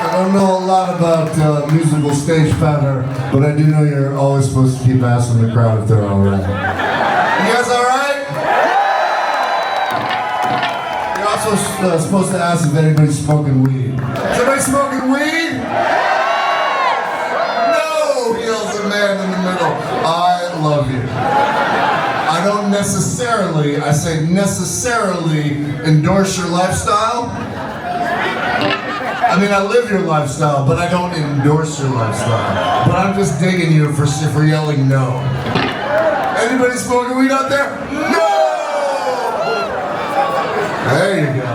I don't know a lot about musical stage patter, but I do know you're always supposed to keep asking the crowd if they're alright. You guys alright? You're also supposed to ask if anybody's smoking weed. Is anybody smoking weed? No, yells the man in the middle. I love you. I don't necessarily, I say necessarily, endorse your lifestyle. I mean, I live your lifestyle, but I don't endorse your lifestyle. But I'm just digging you for yelling no. Anybody smoking weed out there? No! There you go.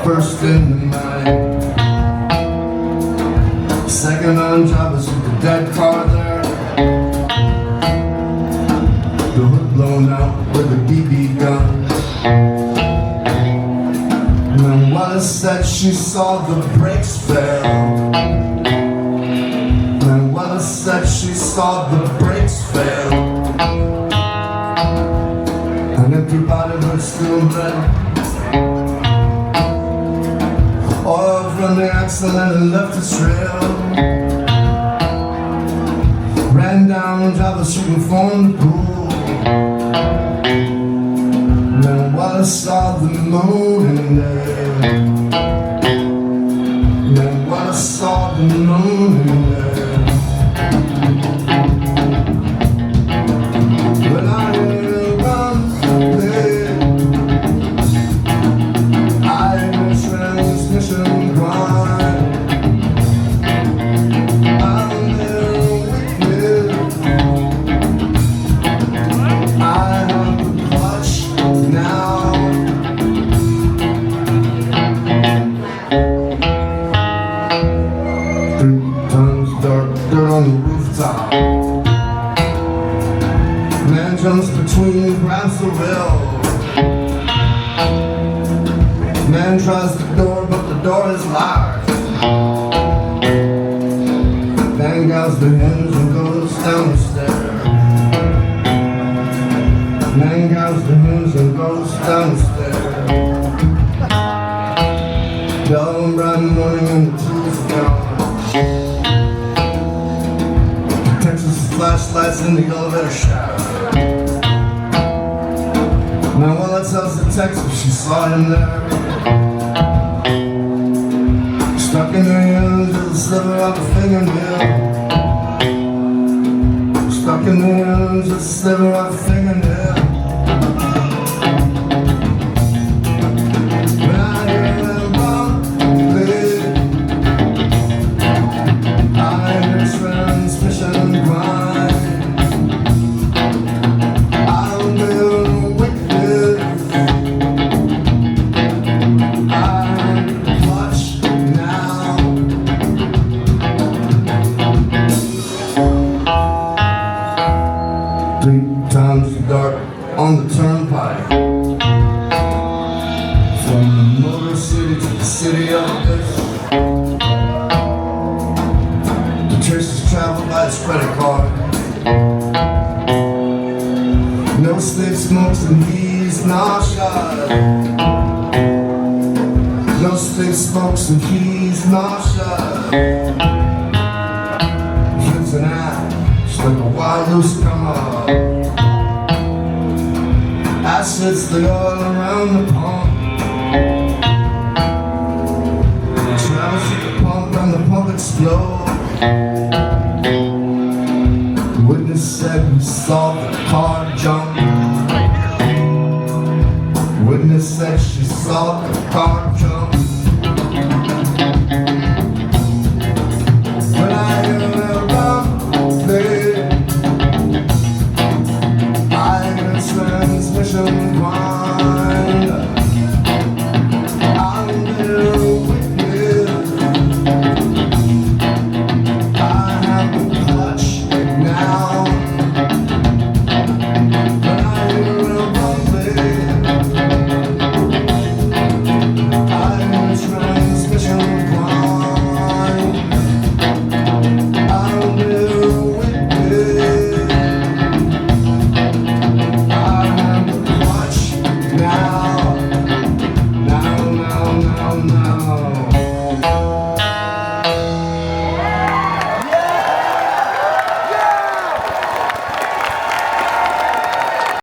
First in the night, second on job is with the dead car there. The hood blown out with a BB gun. And then Wallace said she saw the brakes fail. And then Wallace said she saw the brakes fail. And everybody was still there. Oil from the accident and left a trail. Ran down Java Street and formed the pool. And then Wallace saw the moon in there. And then Wallace saw the moon in there. When I hear run there, transmission grind. I'm there with you. I have the clutch now. 3 tons dark dirt on the rooftop. Man jumps between, grabs the wheel. Man tries the door, but the door is locked. Man grabs the hinge and goes down the stairs. Man grabs the hinge and goes down the stairs. Yellow and bright morning and the tools are gone. Texas flashlights in the elevator shaft. Now Willa tells the detective she saw him there. Stuck in her hands with a sliver of a fingernail. Stuck in her hands with a sliver of a fingernail. When I hear them rumbling, I hear transmission grind. I'm the wicked. Dark on the turnpike, from the motor city to the city of this. The churches travel by its credit card. No slave smokes and he's not shot. No slave smokes and he's not shot. Kids and just like a wild loose come up. Acids they all around the pump. Travels with the pump and the pump explodes.